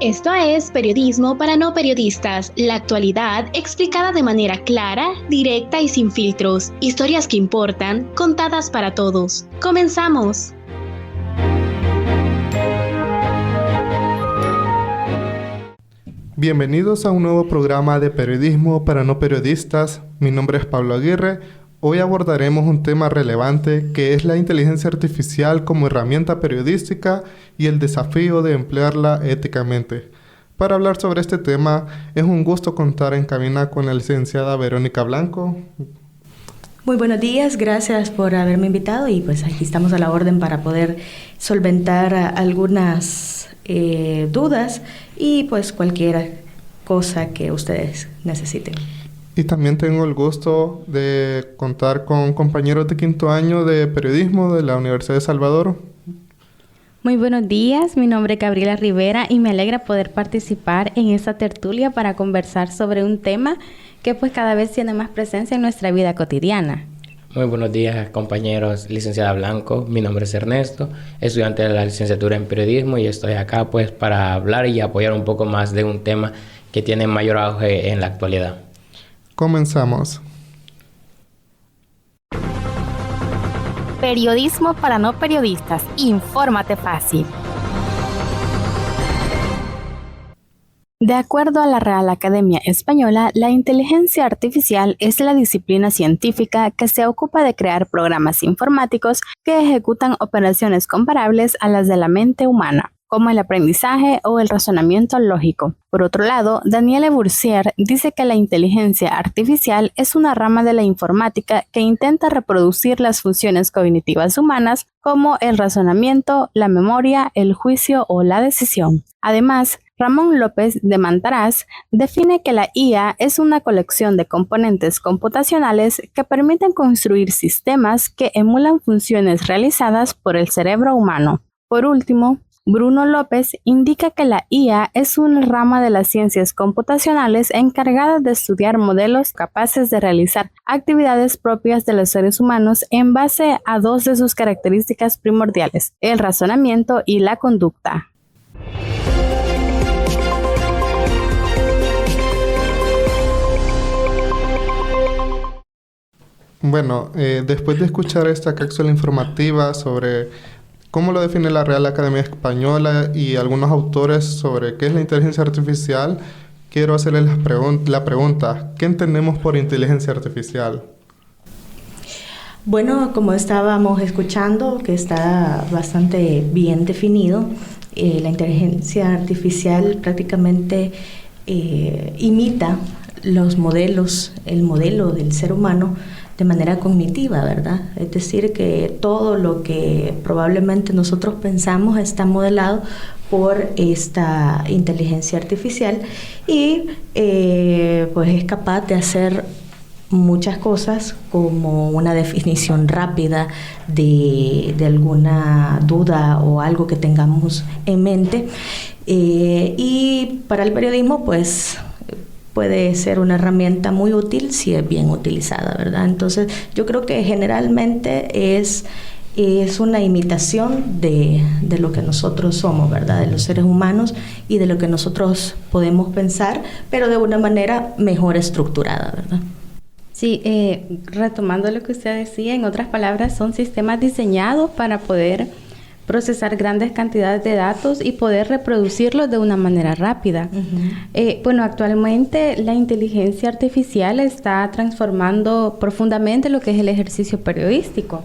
Esto es Periodismo para no periodistas, la actualidad explicada de manera clara, directa y sin filtros, historias que importan, contadas para todos. ¡Comenzamos! Bienvenidos a un nuevo programa de Periodismo para no periodistas. Mi nombre es Pablo Aguirre. Hoy abordaremos un tema relevante que es la inteligencia artificial como herramienta periodística y el desafío de emplearla éticamente. Para hablar sobre este tema, es un gusto contar en cabina con la licenciada Verónica Blanco. Muy buenos días, gracias por haberme invitado y pues aquí estamos a la orden para poder solventar algunas dudas y pues cualquier cosa que ustedes necesiten. Y también tengo el gusto de contar con compañeros de quinto año de periodismo de la Universidad de Salvador. Muy buenos días, mi nombre es Gabriela Rivera y me alegra poder participar en esta tertulia para conversar sobre un tema que pues cada vez tiene más presencia en nuestra vida cotidiana. Muy buenos días, compañeros. Licenciada Blanco, mi nombre es Ernesto, estudiante de la licenciatura en periodismo y estoy acá pues para hablar y apoyar un poco más de un tema que tiene mayor auge en la actualidad. Comenzamos. Periodismo para no periodistas. Infórmate fácil. De acuerdo a la Real Academia Española, la inteligencia artificial es la disciplina científica que se ocupa de crear programas informáticos que ejecutan operaciones comparables a las de la mente humana, como el aprendizaje o el razonamiento lógico. Por otro lado, Daniele Boursier dice que la inteligencia artificial es una rama de la informática que intenta reproducir las funciones cognitivas humanas como el razonamiento, la memoria, el juicio o la decisión. Además, Ramón López de Mantaraz define que la IA es una colección de componentes computacionales que permiten construir sistemas que emulan funciones realizadas por el cerebro humano. Por último, Bruno López indica que la IA es una rama de las ciencias computacionales encargada de estudiar modelos capaces de realizar actividades propias de los seres humanos en base a dos de sus características primordiales, el razonamiento y la conducta. Bueno, después de escuchar esta cápsula informativa sobre cómo lo define la Real Academia Española y algunos autores sobre qué es la inteligencia artificial, quiero hacerles la pregunta, ¿qué entendemos por inteligencia artificial? Bueno, como estábamos escuchando, que está bastante bien definido, la inteligencia artificial prácticamente imita los modelos, el modelo del ser humano de manera cognitiva, ¿verdad? Es decir, que todo lo que probablemente nosotros pensamos está modelado por esta inteligencia artificial y pues es capaz de hacer muchas cosas como una definición rápida de alguna duda o algo que tengamos en mente y para el periodismo pues puede ser una herramienta muy útil si es bien utilizada, ¿verdad? Entonces, yo creo que generalmente es una imitación de lo que nosotros somos, ¿verdad? De los seres humanos y de lo que nosotros podemos pensar, pero de una manera mejor estructurada, ¿verdad? Sí, retomando lo que usted decía, en otras palabras, son sistemas diseñados para poder procesar grandes cantidades de datos y poder reproducirlos de una manera rápida. Bueno, actualmente la inteligencia artificial está transformando profundamente lo que es el ejercicio periodístico,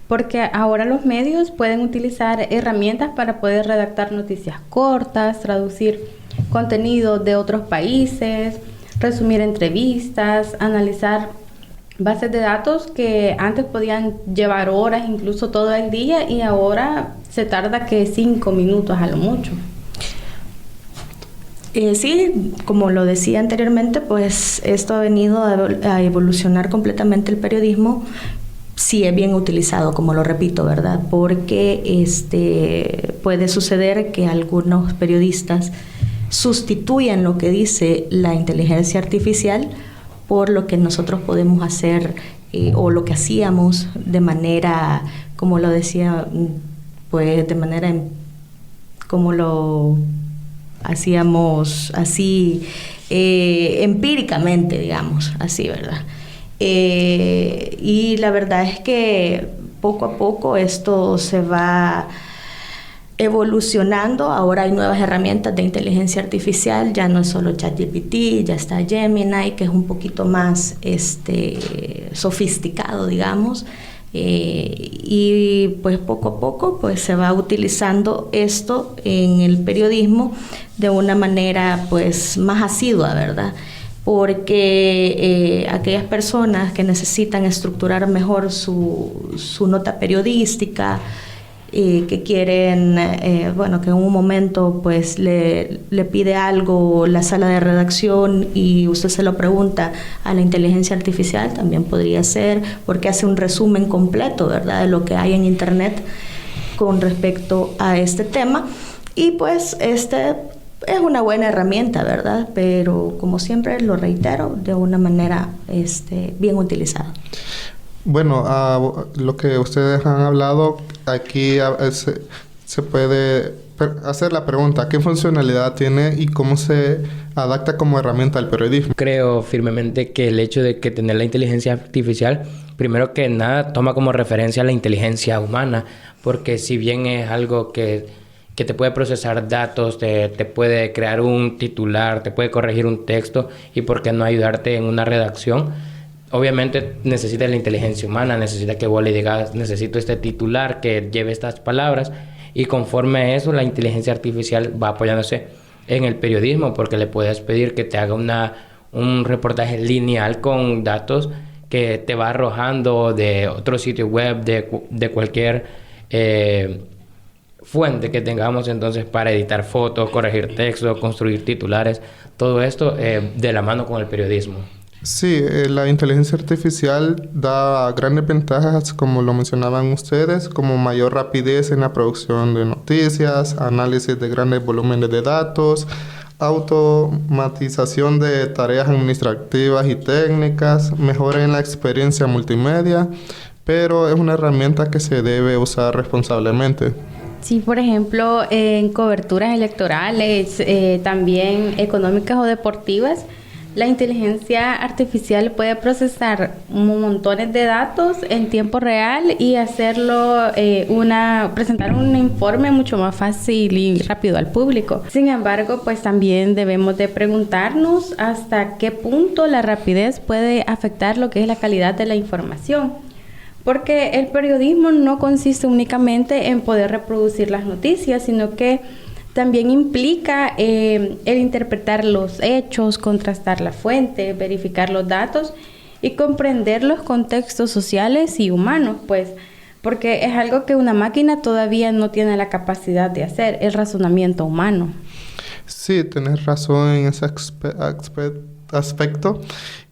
porque ahora los medios pueden utilizar herramientas para poder redactar noticias cortas, traducir contenido de otros países, resumir entrevistas, analizar bases de datos que antes podían llevar horas, incluso todo el día, y ahora se tarda que 5 minutos a lo mucho. Sí, como lo decía anteriormente, pues esto ha venido a evolucionar completamente el periodismo, si es bien utilizado, como lo repito, ¿verdad? Porque puede suceder que algunos periodistas sustituyan lo que dice la inteligencia artificial por lo que nosotros podemos hacer o lo que hacíamos de manera, como lo decía, pues de manera como lo hacíamos así empíricamente, digamos, así, ¿verdad? Y la verdad es que poco a poco esto se va evolucionando. Ahora hay nuevas herramientas de inteligencia artificial, ya no es solo ChatGPT, ya está Gemini, que es un poquito más sofisticado, digamos. Y pues poco a poco pues se va utilizando esto en el periodismo de una manera pues más asidua, ¿verdad? Porque aquellas personas que necesitan estructurar mejor su nota periodística, que quieren, que en un momento pues le pide algo la sala de redacción y usted se lo pregunta a la inteligencia artificial, también podría ser, porque hace un resumen completo, ¿verdad?, de lo que hay en internet con respecto a este tema. Y pues es una buena herramienta, ¿verdad? Pero como siempre lo reitero, de una manera bien utilizada. Bueno, lo que ustedes han hablado, aquí se puede hacer la pregunta, ¿qué funcionalidad tiene y cómo se adapta como herramienta al periodismo? Creo firmemente que el hecho de que tener la inteligencia artificial, primero que nada, toma como referencia la inteligencia humana, porque si bien es algo que te puede procesar datos, te puede crear un titular, te puede corregir un texto y por qué no ayudarte en una redacción. Obviamente necesita la inteligencia humana, necesita que vos le digas, necesito este titular que lleve estas palabras, y conforme a eso la inteligencia artificial va apoyándose en el periodismo, porque le puedes pedir que te haga un reportaje lineal con datos que te va arrojando de otro sitio web, de cualquier fuente que tengamos entonces para editar fotos, corregir textos, construir titulares, todo esto de la mano con el periodismo. Sí, la inteligencia artificial da grandes ventajas, como lo mencionaban ustedes, como mayor rapidez en la producción de noticias, análisis de grandes volúmenes de datos, automatización de tareas administrativas y técnicas, mejora en la experiencia multimedia, pero es una herramienta que se debe usar responsablemente. Sí, por ejemplo, en coberturas electorales, también económicas o deportivas, la inteligencia artificial puede procesar montones de datos en tiempo real y hacerlo presentar un informe mucho más fácil y rápido al público. Sin embargo, pues también debemos de preguntarnos hasta qué punto la rapidez puede afectar lo que es la calidad de la información. Porque el periodismo no consiste únicamente en poder reproducir las noticias, sino que también implica el interpretar los hechos, contrastar la fuente, verificar los datos y comprender los contextos sociales y humanos, pues, porque es algo que una máquina todavía no tiene la capacidad de hacer, el razonamiento humano. Sí, tenés razón en ese aspecto.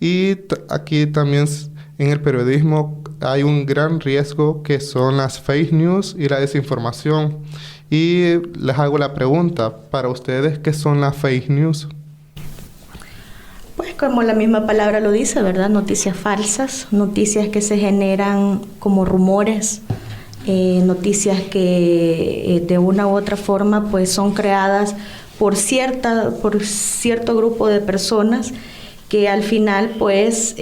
Y aquí también en el periodismo hay un gran riesgo que son las fake news y la desinformación. Y les hago la pregunta, para ustedes, ¿qué son las fake news? Pues como la misma palabra lo dice, ¿verdad? Noticias falsas, noticias que se generan como rumores, noticias que de una u otra forma pues son creadas por cierto grupo de personas que al final pues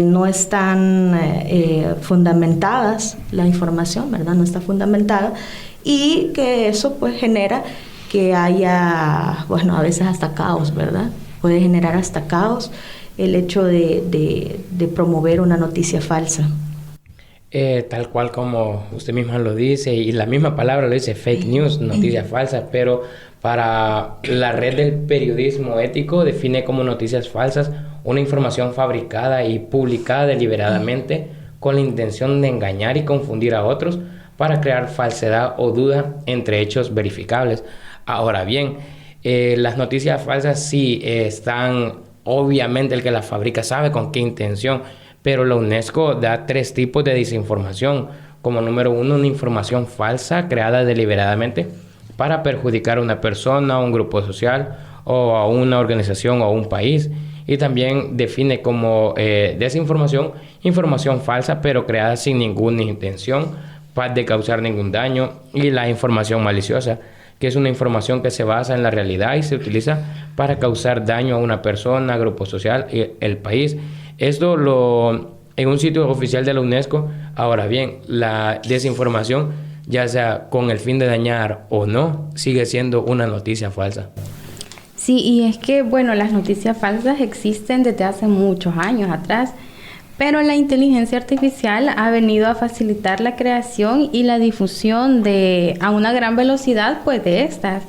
no están fundamentadas, la información, ¿verdad? No está fundamentada, y que eso pues genera que haya, a veces hasta caos, ¿verdad? Puede generar hasta caos el hecho de promover una noticia falsa. Tal cual como usted misma lo dice, y la misma palabra lo dice, fake news, noticias falsas, pero para la red del periodismo ético define como noticias falsas una información fabricada y publicada deliberadamente con la intención de engañar y confundir a otros para crear falsedad o duda entre hechos verificables. Ahora bien, las noticias falsas sí están, obviamente el que las fabrica sabe con qué intención, pero la UNESCO da 3 tipos de desinformación. Como número 1, una información falsa creada deliberadamente para perjudicar a una persona, a un grupo social o a una organización o a un país. Y también define como desinformación, información falsa pero creada sin ninguna intención de causar ningún daño, y la información maliciosa, que es una información que se basa en la realidad y se utiliza para causar daño a una persona, grupo social y el país. Esto en un sitio oficial de la UNESCO. Ahora bien, la desinformación, ya sea con el fin de dañar o no, sigue siendo una noticia falsa. Sí, y es que, bueno, las noticias falsas existen desde hace muchos años atrás, pero la inteligencia artificial ha venido a facilitar la creación y la difusión a una gran velocidad, pues, de estas.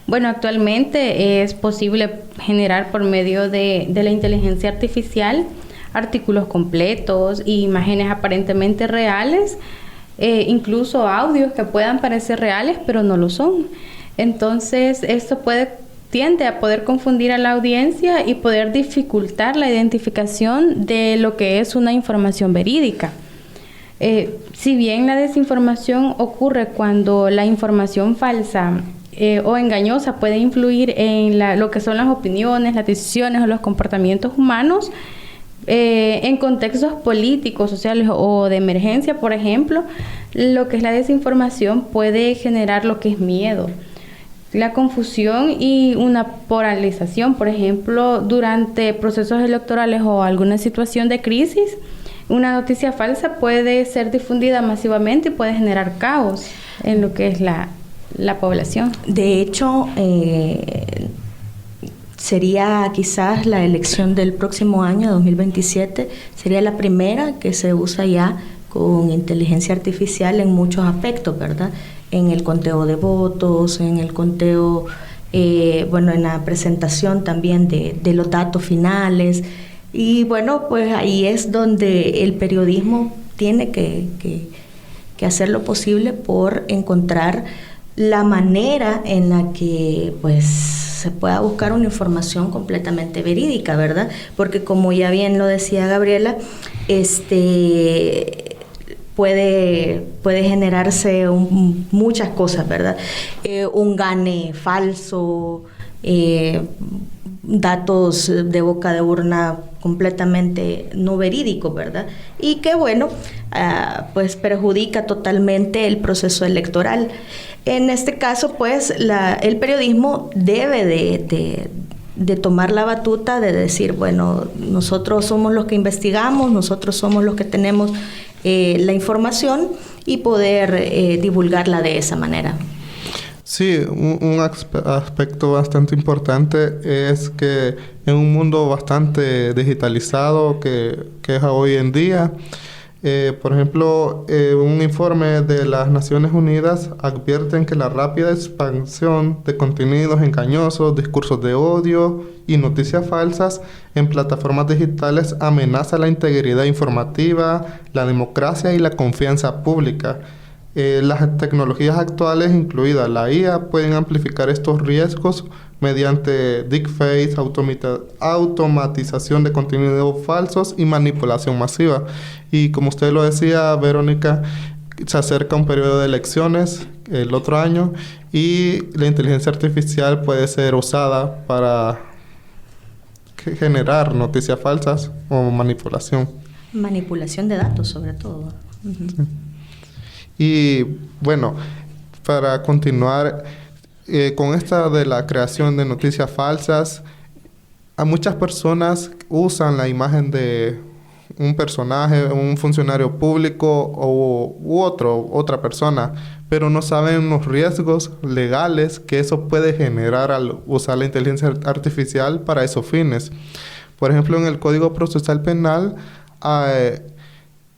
Bueno, actualmente es posible generar por medio de la inteligencia artificial artículos completos e imágenes aparentemente reales, incluso audios que puedan parecer reales, pero no lo son. Entonces, esto tiende a poder confundir a la audiencia y poder dificultar la identificación de lo que es una información verídica. Si bien la desinformación ocurre cuando la información falsa o engañosa puede influir en lo que son las opiniones, las decisiones o los comportamientos humanos, en contextos políticos, sociales o de emergencia, por ejemplo, lo que es la desinformación puede generar lo que es miedo, la confusión y una polarización. Por ejemplo, durante procesos electorales o alguna situación de crisis, una noticia falsa puede ser difundida masivamente y puede generar caos en lo que es la población. De hecho, sería quizás la elección del próximo año, 2027, sería la primera que se usa ya con inteligencia artificial en muchos aspectos, ¿verdad? En el conteo de votos, en el conteo, en la presentación también de los datos finales. Y bueno, pues ahí es donde el periodismo tiene que hacer lo posible por encontrar la manera en la que pues se pueda buscar una información completamente verídica, ¿verdad? Porque como ya bien lo decía Gabriela, puede generarse muchas cosas, ¿verdad? Un gane falso, datos de boca de urna completamente no verídicos, ¿verdad? Y que bueno, pues perjudica totalmente el proceso electoral. En este caso, pues, el periodismo debe de tomar la batuta de decir, bueno, nosotros somos los que investigamos, nosotros somos los que tenemos la información y poder divulgarla de esa manera. Sí, un aspecto bastante importante es que en un mundo bastante digitalizado que es hoy en día, por ejemplo, un informe de las Naciones Unidas advierten que la rápida expansión de contenidos engañosos, discursos de odio y noticias falsas en plataformas digitales amenaza la integridad informativa, la democracia y la confianza pública. Las tecnologías actuales, incluida la IA, pueden amplificar estos riesgos mediante deepfakes, automatización de contenidos falsos y manipulación masiva. Y como usted lo decía, Verónica, se acerca un periodo de elecciones el otro año y la inteligencia artificial puede ser usada para generar noticias falsas o manipulación. Manipulación de datos, sobre todo. Uh-huh. Sí. Y bueno, para continuar con esta de la creación de noticias falsas, a muchas personas usan la imagen de un personaje, un funcionario público u otra persona, pero no saben los riesgos legales que eso puede generar al usar la inteligencia artificial para esos fines. Por ejemplo, en el Código Procesal Penal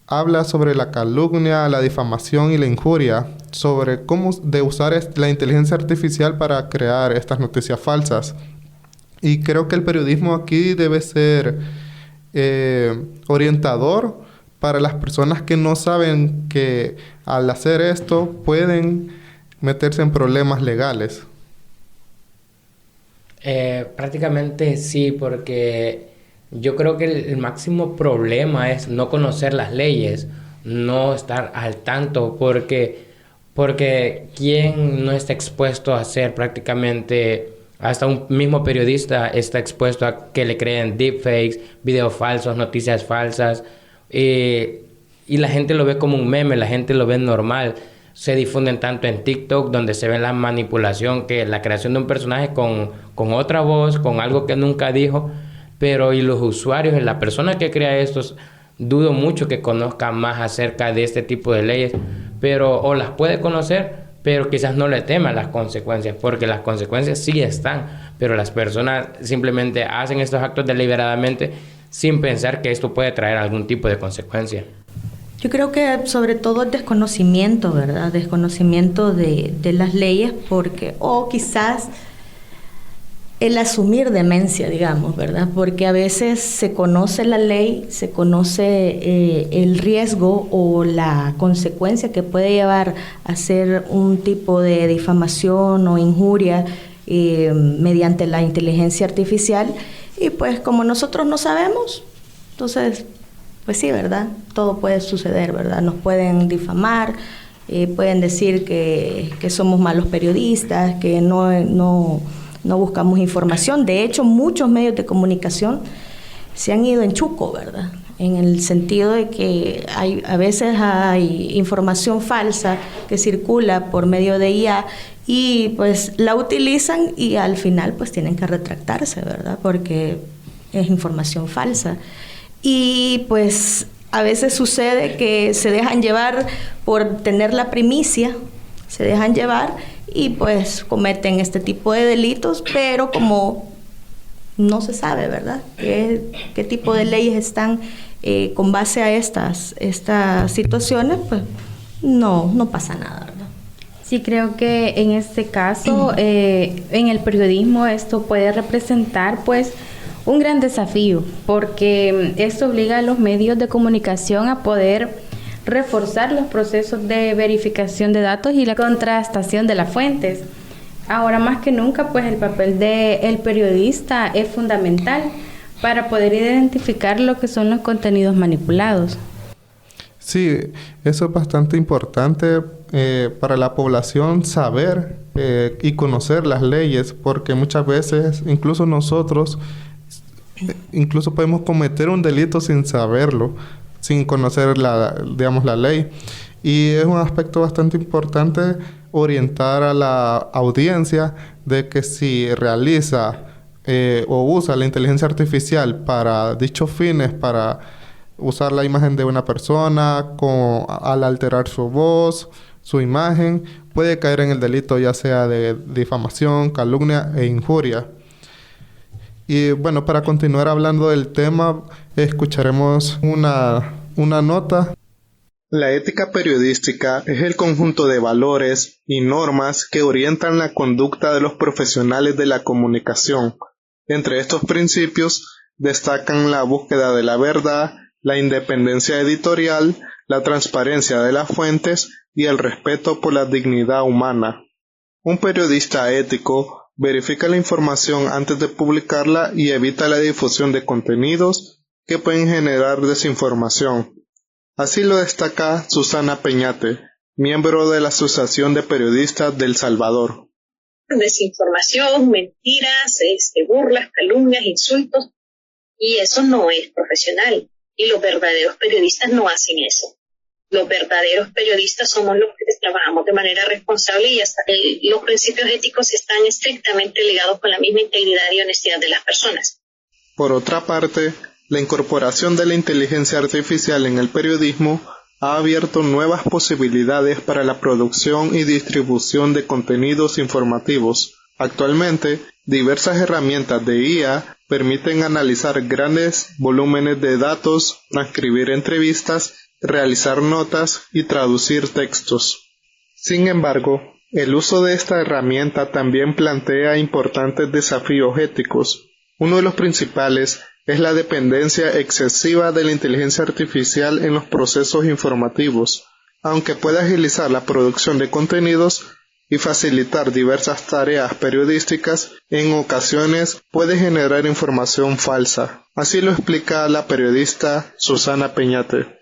habla sobre la calumnia, la difamación y la injuria, sobre cómo de usar la inteligencia artificial para crear estas noticias falsas. Y creo que el periodismo aquí debe ser orientador para las personas que no saben que al hacer esto pueden meterse en problemas legales. Prácticamente sí, porque yo creo que el máximo problema es no conocer las leyes, no estar al tanto, porque ¿quién no está expuesto a ser prácticamente, hasta un mismo periodista está expuesto a que le creen deepfakes, videos falsos, noticias falsas, y la gente lo ve como un meme, la gente lo ve normal, se difunden tanto en TikTok, donde se ve la manipulación, que la creación de un personaje con otra voz, con algo que nunca dijo, pero y los usuarios, la persona que crea estos, dudo mucho que conozca más acerca de este tipo de leyes, pero o las puede conocer, pero quizás no le teman las consecuencias, porque las consecuencias sí están, pero las personas simplemente hacen estos actos deliberadamente sin pensar que esto puede traer algún tipo de consecuencia. Yo creo que sobre todo el desconocimiento, ¿verdad? Desconocimiento de las leyes, porque, o quizás el asumir demencia, digamos, ¿verdad? Porque a veces se conoce la ley, se conoce el riesgo o la consecuencia que puede llevar a hacer un tipo de difamación o injuria mediante la inteligencia artificial, y pues como nosotros no sabemos, entonces, pues sí, ¿verdad? Todo puede suceder, ¿verdad? Nos pueden difamar, pueden decir que somos malos periodistas, que no buscamos información. De hecho, muchos medios de comunicación se han ido en chuco, ¿verdad? En el sentido de que a veces hay información falsa que circula por medio de IA y pues la utilizan y al final pues tienen que retractarse, ¿verdad? Porque es información falsa. Y pues a veces sucede que se dejan llevar por tener la primicia, se dejan llevar y pues cometen este tipo de delitos, pero como no se sabe, ¿verdad?, qué tipo de leyes están con base a estas situaciones, pues no pasa nada, ¿verdad? Sí, creo que en este caso, en el periodismo, esto puede representar pues un gran desafío, porque esto obliga a los medios de comunicación a poder reforzar los procesos de verificación de datos y la contrastación de las fuentes. Ahora más que nunca, pues el papel del periodista es fundamental para poder identificar lo que son los contenidos manipulados. Sí, eso es bastante importante para la población saber y conocer las leyes, porque muchas veces incluso nosotros podemos cometer un delito sin saberlo, sin conocer la ley. Y es un aspecto bastante importante orientar a la audiencia de que si realiza o usa la inteligencia artificial para dichos fines, para usar la imagen de una persona al alterar su voz, su imagen, puede caer en el delito ya sea de difamación, calumnia e injuria. Y bueno, para continuar hablando del tema, escucharemos una nota. La ética periodística es el conjunto de valores y normas que orientan la conducta de los profesionales de la comunicación. Entre estos principios destacan la búsqueda de la verdad, la independencia editorial, la transparencia de las fuentes y el respeto por la dignidad humana. Un periodista ético verifica la información antes de publicarla y evita la difusión de contenidos que pueden generar desinformación. Así lo destaca Susana Peñate, miembro de la Asociación de Periodistas del Salvador. Desinformación, mentiras, burlas, calumnias, insultos, y eso no es profesional. Y los verdaderos periodistas no hacen eso. Los verdaderos periodistas somos los que trabajamos de manera responsable y hasta los principios éticos están estrictamente ligados con la misma integridad y honestidad de las personas. Por otra parte, la incorporación de la inteligencia artificial en el periodismo ha abierto nuevas posibilidades para la producción y distribución de contenidos informativos. Actualmente, diversas herramientas de IA permiten analizar grandes volúmenes de datos, transcribir entrevistas, realizar notas y traducir textos. Sin embargo, el uso de esta herramienta también plantea importantes desafíos éticos. Uno de los principales es la dependencia excesiva de la inteligencia artificial en los procesos informativos. Aunque puede agilizar la producción de contenidos y facilitar diversas tareas periodísticas, en ocasiones puede generar información falsa. Así lo explica la periodista Susana Peñate.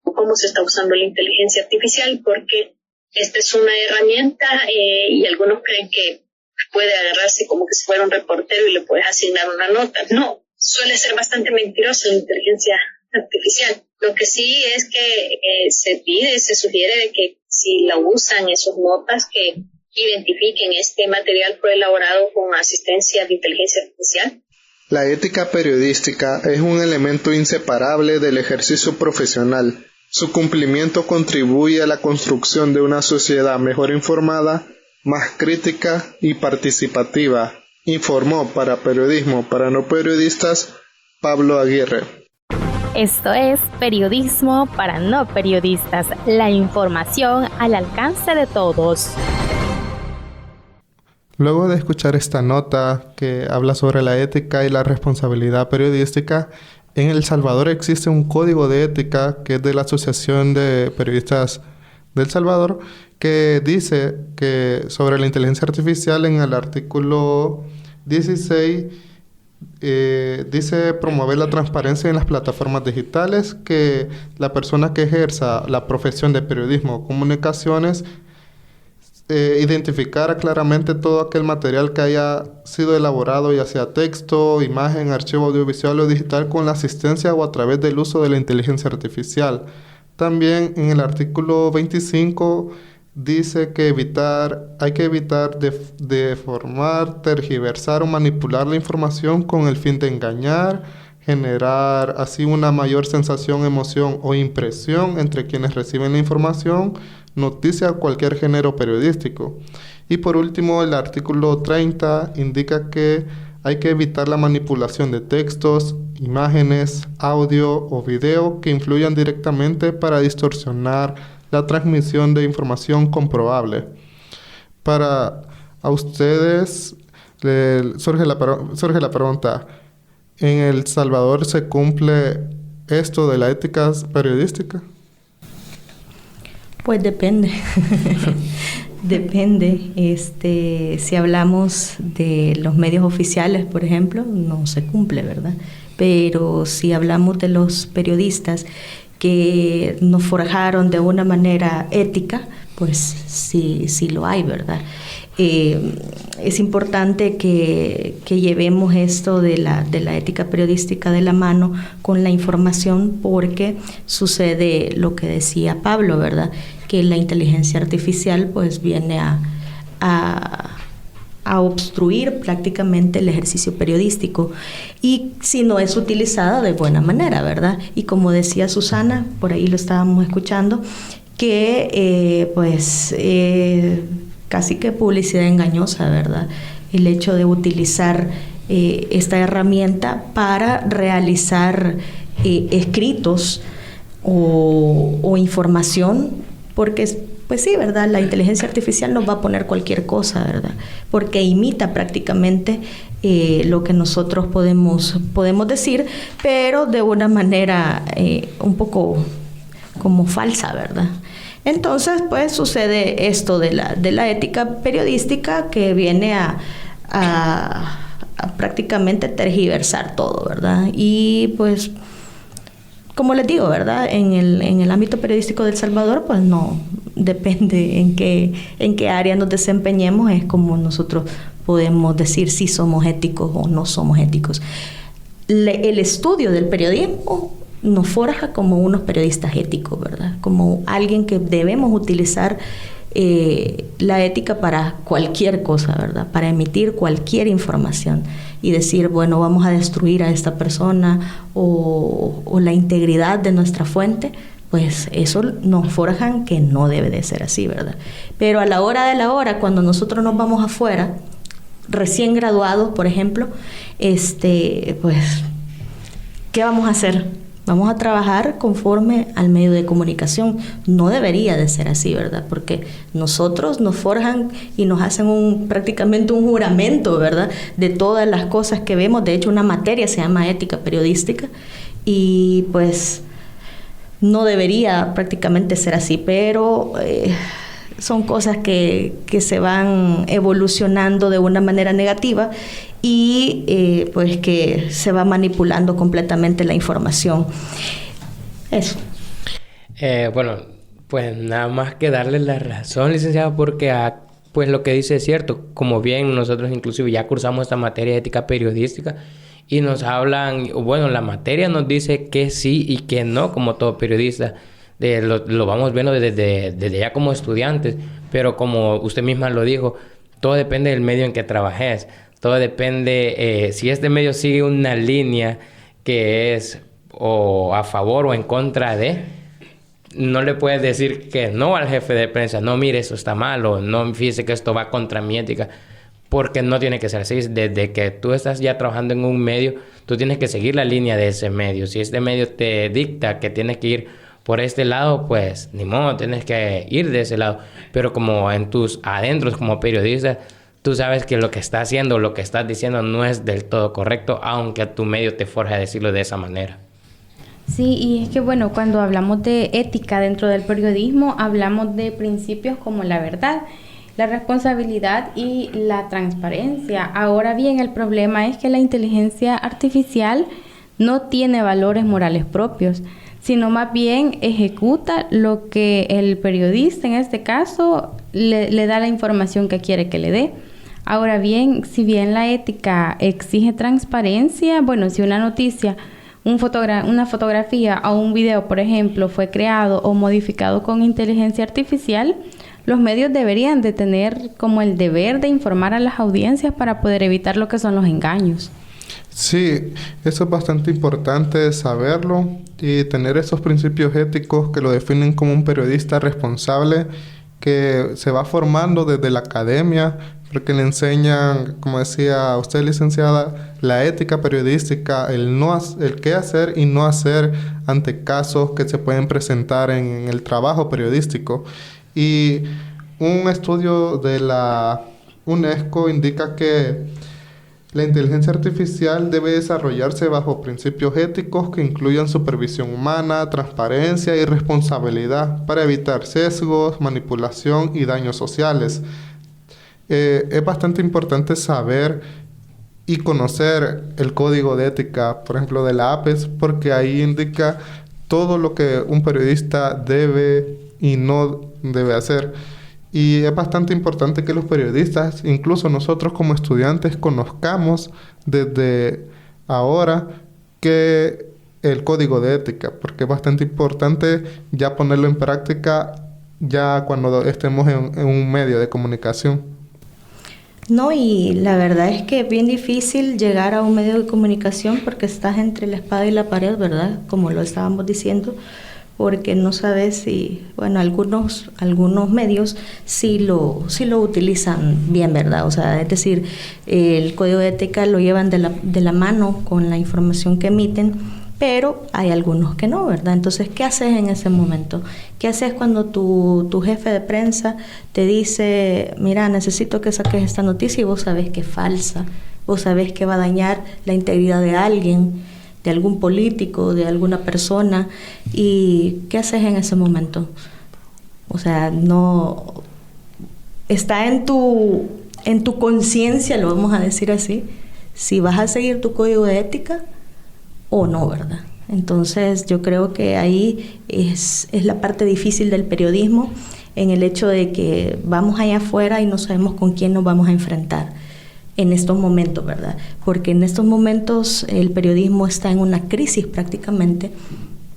¿Cómo se está usando la inteligencia artificial? Porque esta es una herramienta y algunos creen que puede agarrarse como que si fuera un reportero y le puedes asignar una nota. No, suele ser bastante mentirosa la inteligencia artificial. Lo que sí es que se sugiere de que si la usan en sus notas, que identifiquen este material fue elaborado con asistencia de inteligencia artificial. La ética periodística es un elemento inseparable del ejercicio profesional. Su cumplimiento contribuye a la construcción de una sociedad mejor informada, más crítica y participativa. Informó para Periodismo para No Periodistas, Pablo Aguirre. Esto es Periodismo para No Periodistas, la información al alcance de todos. Luego de escuchar esta nota que habla sobre la ética y la responsabilidad periodística, en El Salvador existe un código de ética que es de la Asociación de Periodistas del Salvador, que dice que sobre la inteligencia artificial en el artículo 16 dice promover la transparencia en las plataformas digitales, que la persona que ejerza la profesión de periodismo o comunicaciones identificara claramente todo aquel material que haya sido elaborado, ya sea texto, imagen, archivo audiovisual o digital, con la asistencia o a través del uso de la inteligencia artificial. También en el artículo 25 dice que hay que evitar deformar, tergiversar o manipular la información con el fin de engañar, generar así una mayor sensación, emoción o impresión entre quienes reciben la información, noticia o cualquier género periodístico. Y por último, el artículo 30 indica que hay que evitar la manipulación de textos, imágenes, audio o video que influyan directamente para distorsionar la transmisión de información comprobable. Para a ustedes surge la pregunta, ¿en El Salvador se cumple esto de la ética periodística? Pues depende. Depende. Si hablamos de los medios oficiales, por ejemplo, no se cumple, ¿verdad? Pero si hablamos de los periodistas que nos forjaron de una manera ética, pues sí lo hay, ¿verdad? Es importante que llevemos esto de la ética periodística de la mano con la información, porque sucede lo que decía Pablo, ¿verdad? Que la inteligencia artificial pues viene a obstruir prácticamente el ejercicio periodístico, y si no es utilizada de buena manera, ¿verdad? Y como decía Susana, por ahí lo estábamos escuchando, que casi que publicidad engañosa, ¿verdad? El hecho de utilizar esta herramienta para realizar escritos o información, porque pues sí, ¿verdad? La inteligencia artificial nos va a poner cualquier cosa, ¿verdad? Porque imita prácticamente lo que nosotros podemos decir, pero de una manera un poco como falsa, ¿verdad? Entonces, pues sucede esto de la ética periodística, que viene a prácticamente tergiversar todo, ¿verdad? Y pues, como les digo, ¿verdad? En el ámbito periodístico de El Salvador, pues no depende en qué área nos desempeñemos, es como nosotros podemos decir si somos éticos o no somos éticos. El estudio del periodismo nos forja como unos periodistas éticos, ¿verdad? Como alguien que debemos utilizar la ética para cualquier cosa, ¿verdad? Para emitir cualquier información y decir, bueno, vamos a destruir a esta persona o la integridad de nuestra fuente, pues eso nos forjan que no debe de ser así, ¿verdad? Pero a la hora de la hora, cuando nosotros nos vamos afuera, recién graduados, por ejemplo, pues, ¿qué vamos a hacer? Vamos a trabajar conforme al medio de comunicación. No debería de ser así, ¿verdad? Porque nosotros nos forjan y nos hacen prácticamente un juramento, ¿verdad? De todas las cosas que vemos. De hecho, una materia se llama ética periodística y pues no debería prácticamente ser así, pero son cosas que se van evolucionando de una manera negativa y pues que se va manipulando completamente la información. Eso. Bueno, pues nada más que darle la razón, licenciada, porque pues lo que dice es cierto. Como bien nosotros inclusive ya cursamos esta materia de ética periodística y nos hablan, bueno, la materia nos dice que sí y que no, como todo periodista. lo vamos viendo desde ya como estudiantes, pero como usted misma lo dijo, todo depende del medio en que trabajes, todo depende, si este medio sigue una línea que es o a favor o en contra de, no le puedes decir que no al jefe de prensa, no, mire, eso está mal, o no, fíjese que esto va contra mi ética, porque no tiene que ser así. Desde que tú estás ya trabajando en un medio, tú tienes que seguir la línea de ese medio. Si este medio te dicta que tienes que ir por este lado, pues ni modo, tienes que ir de ese lado. Pero como en tus adentros como periodista, tú sabes que lo que estás haciendo, lo que estás diciendo no es del todo correcto, aunque tu medio te forje a decirlo de esa manera. Sí, y es que bueno, cuando hablamos de ética dentro del periodismo, hablamos de principios como la verdad, la responsabilidad y la transparencia. Ahora bien, el problema es que la inteligencia artificial no tiene valores morales propios, sino más bien ejecuta lo que el periodista, en este caso, le da la información que quiere que le dé. Ahora bien, si bien la ética exige transparencia, bueno, si una noticia, una fotografía o un video, por ejemplo, fue creado o modificado con inteligencia artificial, los medios deberían de tener como el deber de informar a las audiencias para poder evitar lo que son los engaños. Sí, eso es bastante importante saberlo y tener esos principios éticos que lo definen como un periodista responsable que se va formando desde la academia, porque le enseñan, como decía usted, licenciada, la ética periodística, el qué hacer y no hacer ante casos que se pueden presentar en el trabajo periodístico. Y un estudio de la UNESCO indica que la inteligencia artificial debe desarrollarse bajo principios éticos que incluyan supervisión humana, transparencia y responsabilidad para evitar sesgos, manipulación y daños sociales. Es bastante importante saber y conocer el código de ética, por ejemplo, de la APES, porque ahí indica todo lo que un periodista debe y no debe hacer. Y es bastante importante que los periodistas, incluso nosotros como estudiantes, conozcamos desde ahora que el código de ética, porque es bastante importante ya ponerlo en práctica ya cuando estemos en un medio de comunicación. No, y la verdad es que es bien difícil llegar a un medio de comunicación porque estás entre la espada y la pared, ¿verdad? Como lo estábamos diciendo, porque no sabes si, bueno, algunos medios sí lo utilizan bien, ¿verdad? O sea, es decir, el código de ética lo llevan de la mano con la información que emiten, pero hay algunos que no, ¿verdad? Entonces, ¿qué haces en ese momento? ¿Qué haces cuando tu jefe de prensa te dice, mira, necesito que saques esta noticia y vos sabés que es falsa, vos sabés que va a dañar la integridad de alguien, de algún político, de alguna persona? ¿Y qué haces en ese momento? O sea, no está en tu conciencia, lo vamos a decir así, si vas a seguir tu código de ética o no, ¿verdad? Entonces yo creo que ahí es la parte difícil del periodismo, en el hecho de que vamos allá afuera y no sabemos con quién nos vamos a enfrentar en estos momentos, ¿verdad? Porque en estos momentos el periodismo está en una crisis prácticamente,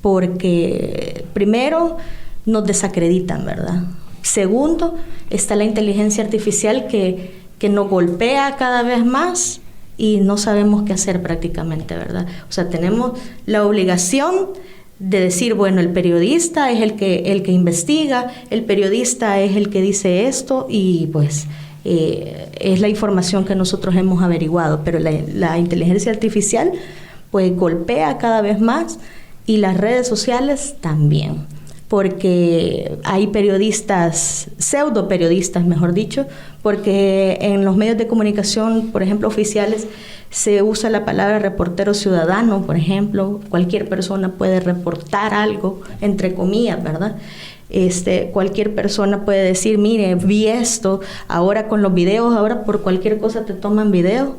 porque primero nos desacreditan, ¿verdad? Segundo, está la inteligencia artificial que nos golpea cada vez más y no sabemos qué hacer prácticamente, ¿verdad? O sea, tenemos la obligación de decir, bueno, el periodista es el que investiga, el periodista es el que dice esto y pues es la información que nosotros hemos averiguado, pero la inteligencia artificial pues golpea cada vez más y las redes sociales también, porque hay periodistas, pseudo periodistas mejor dicho, porque en los medios de comunicación, por ejemplo, oficiales, se usa la palabra reportero ciudadano, por ejemplo, cualquier persona puede reportar algo, entre comillas, ¿verdad? Cualquier persona puede decir, mire, vi esto, ahora con los videos, ahora por cualquier cosa te toman video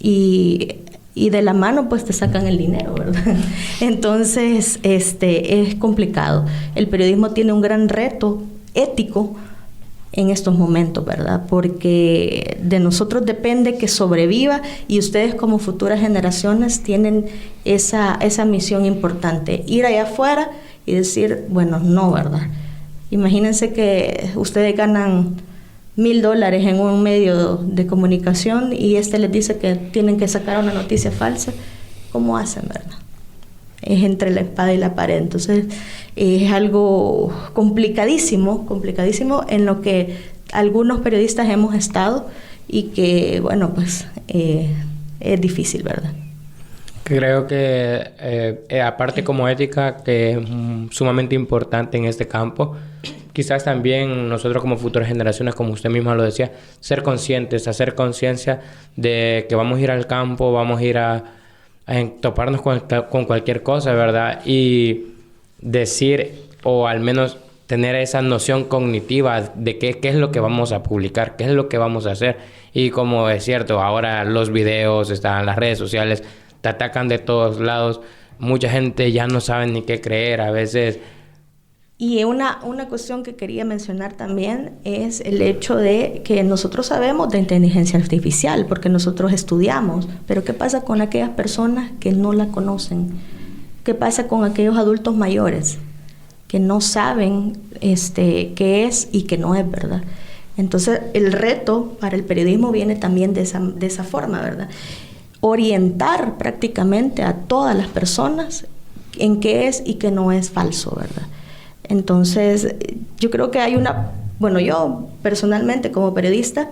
y de la mano pues te sacan el dinero, ¿verdad? Entonces, es complicado. El periodismo tiene un gran reto ético en estos momentos, ¿verdad? Porque de nosotros depende que sobreviva y ustedes como futuras generaciones tienen esa misión importante, ir allá afuera y decir, bueno, no, ¿verdad? Imagínense que ustedes ganan $1,000 en un medio de comunicación y les dice que tienen que sacar una noticia falsa. ¿Cómo hacen, verdad? Es entre la espada y la pared. Entonces, es algo complicadísimo en lo que algunos periodistas hemos estado y que, bueno, pues es difícil, ¿verdad? Creo que aparte como ética, que es sumamente importante en este campo, quizás también nosotros como futuras generaciones, como usted misma lo decía, ser conscientes, hacer conciencia de que vamos a ir al campo, vamos a ir a toparnos con cualquier cosa, ¿verdad? Y decir, o al menos tener esa noción cognitiva de qué es lo que vamos a publicar, qué es lo que vamos a hacer. Y como es cierto, ahora los videos están en las redes sociales, te atacan de todos lados, mucha gente ya no sabe ni qué creer a veces. Y una cuestión que quería mencionar también es el hecho de que nosotros sabemos de inteligencia artificial porque nosotros estudiamos, pero ¿qué pasa con aquellas personas que no la conocen? ¿Qué pasa con aquellos adultos mayores que no saben qué es y qué no es, ¿verdad? Entonces, el reto para el periodismo viene también de esa forma, ¿verdad? Orientar prácticamente a todas las personas en qué es y qué no es falso, ¿verdad? Entonces, yo creo que yo personalmente como periodista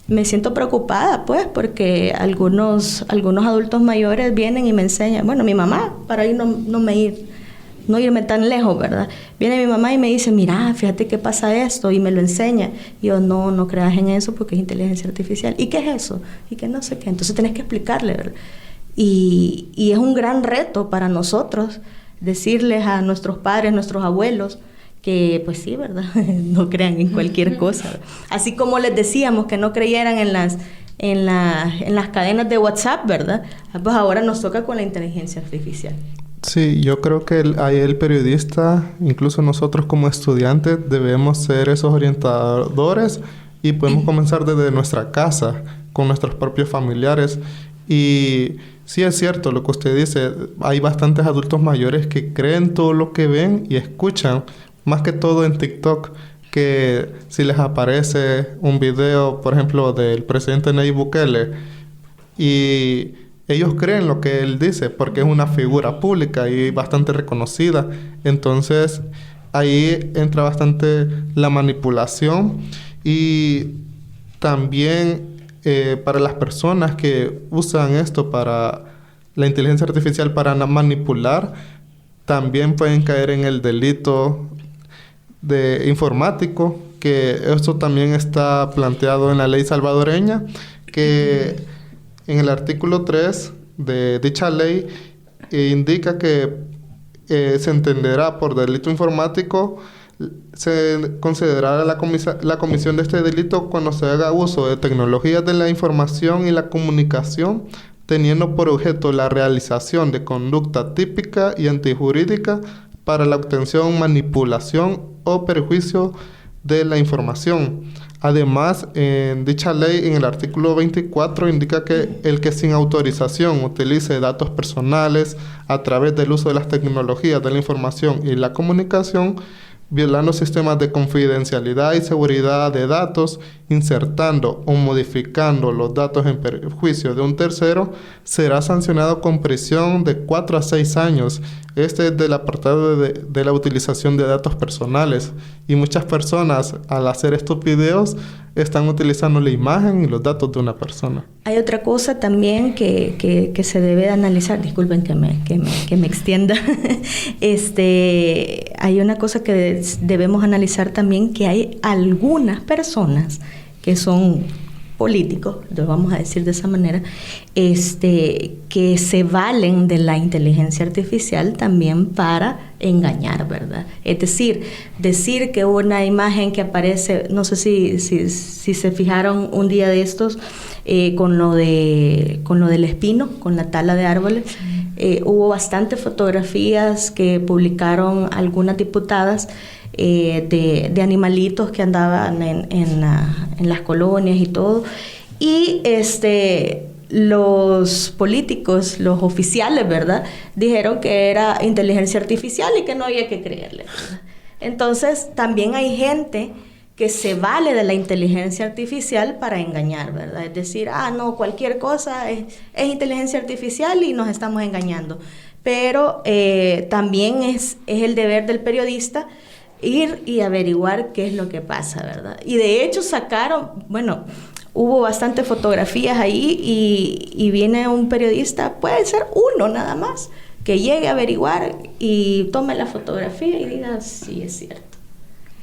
me siento preocupada, pues, porque algunos adultos mayores vienen y me enseñan, bueno, mi mamá, para ahí no irme tan lejos, ¿verdad? Viene mi mamá y me dice, mira, fíjate qué pasa esto, y me lo enseña. Y yo, no creas en eso porque es inteligencia artificial. ¿Y qué es eso? Y que no sé qué. Entonces tenés que explicarle, ¿verdad? Y es un gran reto para nosotros decirles a nuestros padres, nuestros abuelos, que pues sí, ¿verdad? No crean en cualquier cosa. Así como les decíamos que no creyeran en las cadenas de WhatsApp, ¿verdad? Pues ahora nos toca con la inteligencia artificial. Sí, yo creo que ahí el periodista, incluso nosotros como estudiantes, debemos ser esos orientadores y podemos comenzar desde nuestra casa, con nuestros propios familiares. Y sí es cierto lo que usted dice, hay bastantes adultos mayores que creen todo lo que ven y escuchan, más que todo en TikTok, que si les aparece un video, por ejemplo, del presidente Nayib Bukele, y ellos creen lo que él dice porque es una figura pública y bastante reconocida. Entonces, ahí entra bastante la manipulación y también para las personas que usan esto para la inteligencia artificial para manipular, también pueden caer en el delito de informático, que esto también está planteado en la ley salvadoreña, que en el artículo 3 de dicha ley indica que se entenderá por delito informático, se considerará la comisión de este delito cuando se haga uso de tecnologías de la información y la comunicación, teniendo por objeto la realización de conducta típica y antijurídica para la obtención, manipulación o perjuicio de la información. Además, en dicha ley, en el artículo 24, indica que el que sin autorización utilice datos personales a través del uso de las tecnologías de la información y la comunicación, violando sistemas de confidencialidad y seguridad de datos, insertando o modificando los datos en perjuicio de un tercero, será sancionado con prisión de 4 a 6 años. Este es del apartado de la utilización de datos personales. Y muchas personas, al hacer estos videos, están utilizando la imagen y los datos de una persona. Hay otra cosa también que se debe de analizar. Disculpen que me extienda. Hay una cosa que debemos analizar también, que hay algunas personas que son políticos, lo vamos a decir de esa manera, que se valen de la inteligencia artificial también para engañar, ¿verdad? Es decir que una imagen que aparece, no sé si se fijaron un día de estos, con lo del espino, con la tala de árboles, hubo bastantes fotografías que publicaron algunas diputadas de animalitos que andaban en las colonias y todo, y los políticos, los oficiales, ¿verdad?, dijeron que era inteligencia artificial y que no había que creerle, ¿verdad? Entonces, también hay gente que se vale de la inteligencia artificial para engañar, ¿verdad? Es decir, no, cualquier cosa es inteligencia artificial y nos estamos engañando. Pero también es el deber del periodista ir y averiguar qué es lo que pasa, ¿verdad? Y de hecho hubo bastantes fotografías ahí y viene un periodista, puede ser uno nada más, que llegue a averiguar y tome la fotografía y diga, sí, es cierto.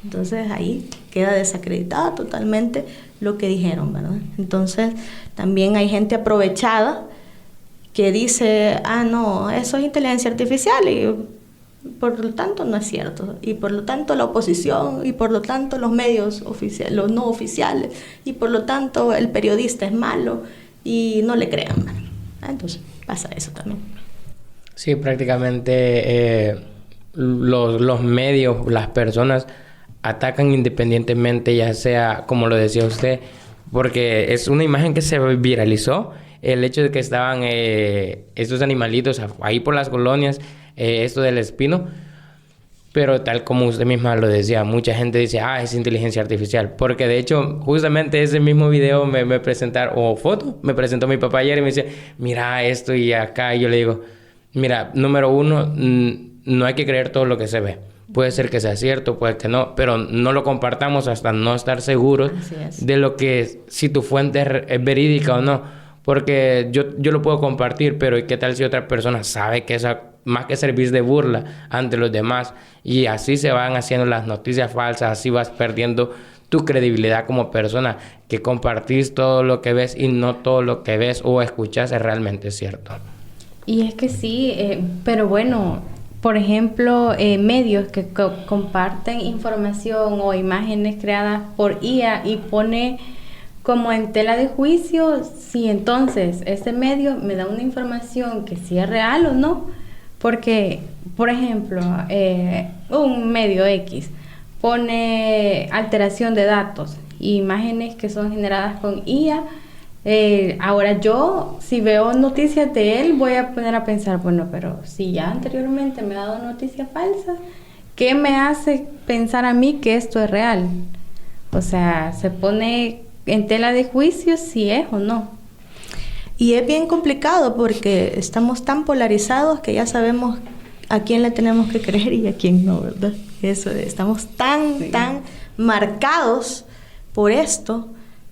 Entonces ahí queda desacreditado totalmente lo que dijeron, ¿verdad? Entonces también hay gente aprovechada que dice, no, eso es inteligencia artificial y por lo tanto no es cierto, y por lo tanto la oposición, y por lo tanto los medios oficiales, los no oficiales, y por lo tanto el periodista es malo y no le crean, ¿verdad? Entonces pasa eso también. Sí, prácticamente los medios, las personas atacan independientemente, ya sea, como lo decía usted, porque es una imagen que se viralizó, el hecho de que estaban estos animalitos ahí por las colonias, esto del espino, pero tal como usted misma lo decía, mucha gente dice, es inteligencia artificial, porque de hecho, justamente ese mismo video me presentaron, o foto, me presentó mi papá ayer y me dice, mira esto y acá, y yo le digo, mira, número uno, no hay que creer todo lo que se ve. Puede ser que sea cierto, puede que no, pero no lo compartamos hasta no estar seguros de lo que, si tu fuente es verídica o no. Porque yo lo puedo compartir, pero ¿y qué tal si otra persona sabe que esa más que servir de burla ante los demás? Y así se van haciendo las noticias falsas, así vas perdiendo tu credibilidad como persona, que compartís todo lo que ves y no todo lo que ves o escuchas es realmente cierto. Y es que sí, pero bueno, por ejemplo, medios que comparten información o imágenes creadas por IA y pone como en tela de juicio si entonces ese medio me da una información que sí es real o no. Porque, por ejemplo, un medio X pone alteración de datos, imágenes que son generadas con IA. Ahora yo, si veo noticias de él, voy a poner a pensar, bueno, pero si ya anteriormente me ha dado noticias falsas, ¿qué me hace pensar a mí que esto es real? O sea, se pone en tela de juicio si es o no. Y es bien complicado porque estamos tan polarizados que ya sabemos a quién le tenemos que creer y a quién no, ¿verdad? Eso, estamos tan marcados por esto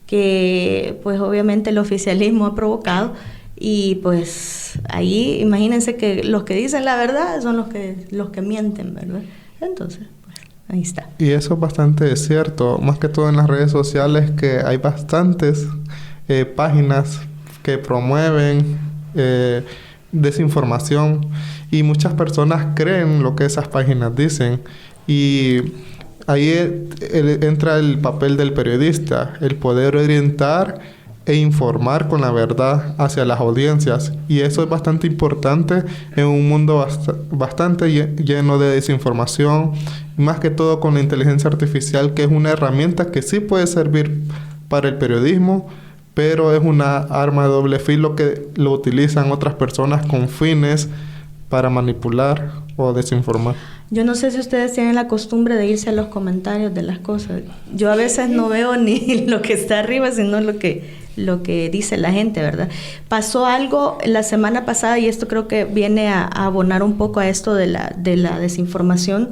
que pues obviamente el oficialismo ha provocado y pues ahí imagínense que los que dicen la verdad son los que mienten, ¿verdad? Entonces, pues ahí está. Y eso es bastante cierto, más que todo en las redes sociales, que hay bastantes páginas que promueven desinformación y muchas personas creen lo que esas páginas dicen y ahí entra el papel del periodista, el poder orientar e informar con la verdad hacia las audiencias. Y eso es bastante importante en un mundo bastante lleno de desinformación, más que todo con la inteligencia artificial, que es una herramienta que sí puede servir para el periodismo, pero es una arma de doble filo que lo utilizan otras personas con fines para manipular o desinformar. Yo no sé si ustedes tienen la costumbre de irse a los comentarios de las cosas. Yo a veces no veo ni lo que está arriba, sino lo que dice la gente, ¿verdad? Pasó algo la semana pasada, y esto creo que viene a abonar un poco a esto de la desinformación.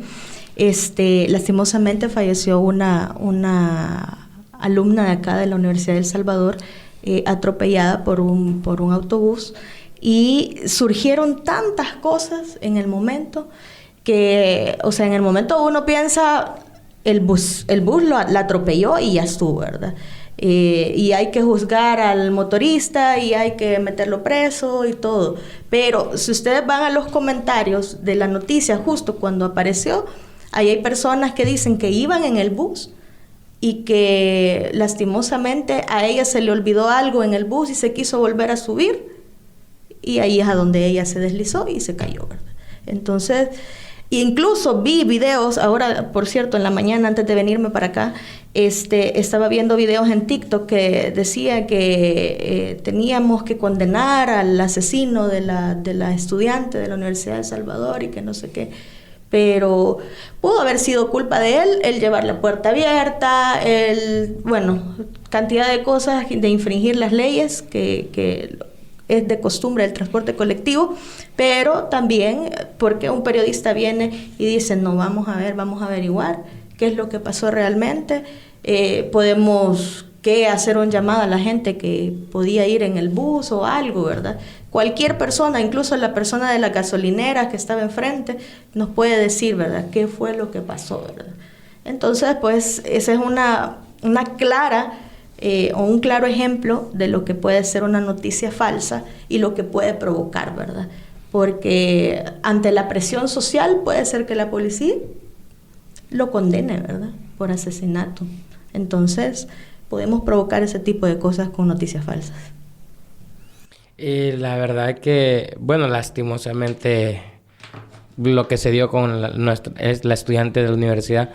Lastimosamente falleció una alumna de acá de la Universidad de El Salvador, atropellada por un autobús, y surgieron tantas cosas en el momento que, o sea, en el momento uno piensa, el bus la atropelló y ya estuvo, ¿verdad? Y hay que juzgar al motorista y hay que meterlo preso y todo. Pero si ustedes van a los comentarios de la noticia justo cuando apareció, ahí hay personas que dicen que iban en el bus y que lastimosamente a ella se le olvidó algo en el bus y se quiso volver a subir, y ahí es a donde ella se deslizó y se cayó, ¿verdad? Entonces, incluso vi videos, ahora, por cierto, en la mañana antes de venirme para acá, Estaba viendo videos en TikTok que decía que teníamos que condenar al asesino de la estudiante de la Universidad de El Salvador y que no sé qué. Pero pudo haber sido culpa de él, el llevar la puerta abierta, cantidad de cosas de infringir las leyes que es de costumbre el transporte colectivo, pero también porque un periodista viene y dice, no, vamos a averiguar qué es lo que pasó realmente. Podemos hacer un llamado a la gente que podía ir en el bus o algo, ¿verdad? Cualquier persona, incluso la persona de la gasolinera que estaba enfrente, nos puede decir, ¿verdad?, qué fue lo que pasó, ¿verdad? Entonces, pues, esa es una clara o un claro ejemplo de lo que puede ser una noticia falsa y lo que puede provocar, ¿verdad? Porque ante la presión social puede ser que la policía lo condene, ¿verdad?, por asesinato. Entonces, podemos provocar ese tipo de cosas con noticias falsas. Y la verdad que, bueno, lastimosamente lo que se dio con la estudiante de la universidad,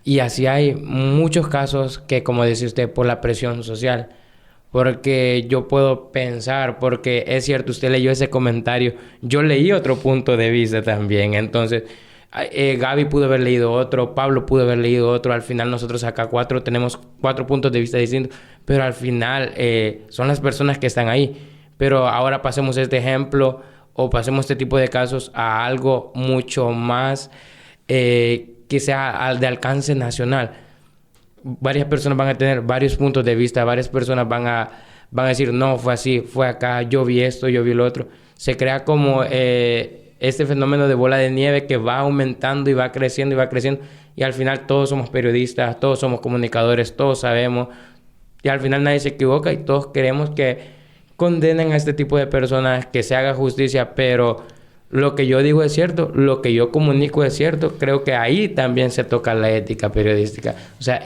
y así hay muchos casos que, como dice usted, por la presión social. Porque yo puedo pensar, porque es cierto, usted leyó ese comentario, yo leí otro punto de vista también. Entonces, Gaby pudo haber leído otro, Pablo pudo haber leído otro. Al final nosotros acá tenemos 4 puntos de vista distintos, pero al final son las personas que están ahí. Pero ahora pasemos este ejemplo o pasemos este tipo de casos a algo mucho más que sea de alcance nacional. Varias personas van a tener varios puntos de vista, varias personas van a decir, no, fue así, fue acá, yo vi esto, yo vi lo otro. Se crea como este fenómeno de bola de nieve que va aumentando y va creciendo y va creciendo. Y al final todos somos periodistas, todos somos comunicadores, todos sabemos. Y al final nadie se equivoca y todos queremos que condenen a este tipo de personas, que se haga justicia. Pero lo que yo digo es cierto, lo que yo comunico es cierto. Creo que ahí también se toca la ética periodística, o sea,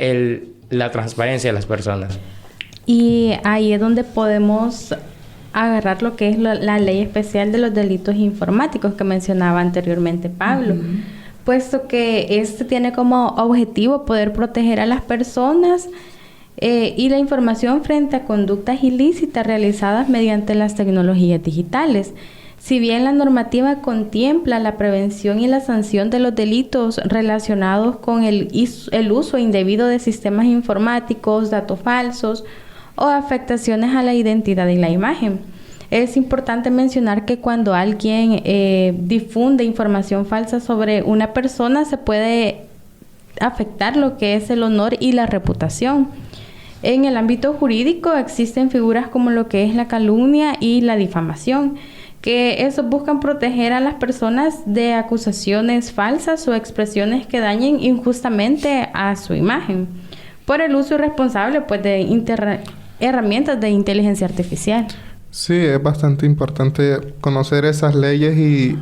la transparencia de las personas. Y ahí es donde podemos agarrar lo que es la ley especial de los delitos informáticos que mencionaba anteriormente Pablo, puesto que este tiene como objetivo poder proteger a las personas y la información frente a conductas ilícitas realizadas mediante las tecnologías digitales. Si bien la normativa contempla la prevención y la sanción de los delitos relacionados con el uso indebido de sistemas informáticos, datos falsos o afectaciones a la identidad y la imagen, es importante mencionar que cuando alguien difunde información falsa sobre una persona, se puede afectar lo que es el honor y la reputación. En el ámbito jurídico existen figuras como lo que es la calumnia y la difamación, que esos buscan proteger a las personas de acusaciones falsas o expresiones que dañen injustamente a su imagen por el uso irresponsable, pues, de herramientas de inteligencia artificial. Sí, es bastante importante conocer esas leyes y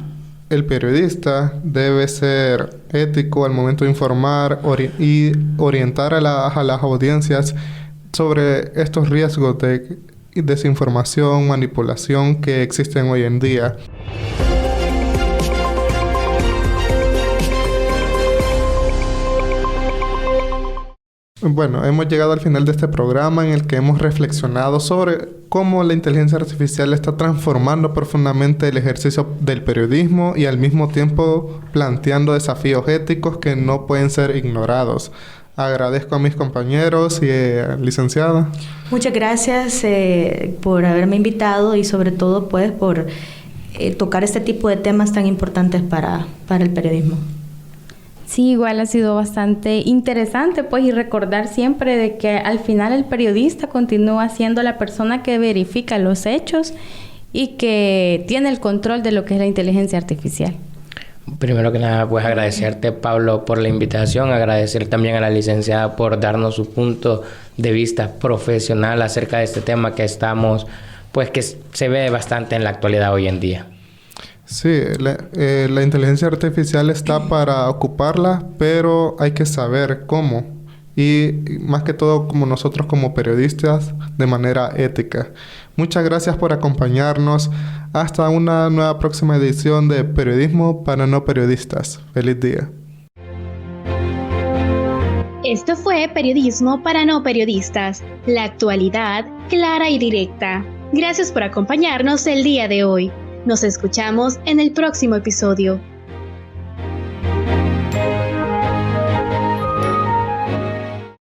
el periodista debe ser ético al momento de informar y orientar a las audiencias sobre estos riesgos de desinformación, manipulación que existen hoy en día. Bueno, hemos llegado al final de este programa en el que hemos reflexionado sobre cómo la inteligencia artificial está transformando profundamente el ejercicio del periodismo y al mismo tiempo planteando desafíos éticos que no pueden ser ignorados. Agradezco a mis compañeros y licenciada. Muchas gracias por haberme invitado y sobre todo pues por tocar este tipo de temas tan importantes para el periodismo. Sí, igual ha sido bastante interesante, pues, y recordar siempre de que al final el periodista continúa siendo la persona que verifica los hechos y que tiene el control de lo que es la inteligencia artificial. Primero que nada, pues agradecerte, Pablo, por la invitación, agradecer también a la licenciada por darnos su punto de vista profesional acerca de este tema que estamos, pues, que se ve bastante en la actualidad hoy en día. Sí, la inteligencia artificial está para ocuparla, pero hay que saber cómo. Y más que todo, como nosotros como periodistas, de manera ética. Muchas gracias por acompañarnos. Hasta una nueva próxima edición de Periodismo para no periodistas. Feliz día. Esto fue Periodismo para no periodistas, la actualidad clara y directa. Gracias por acompañarnos el día de hoy. Nos escuchamos en el próximo episodio.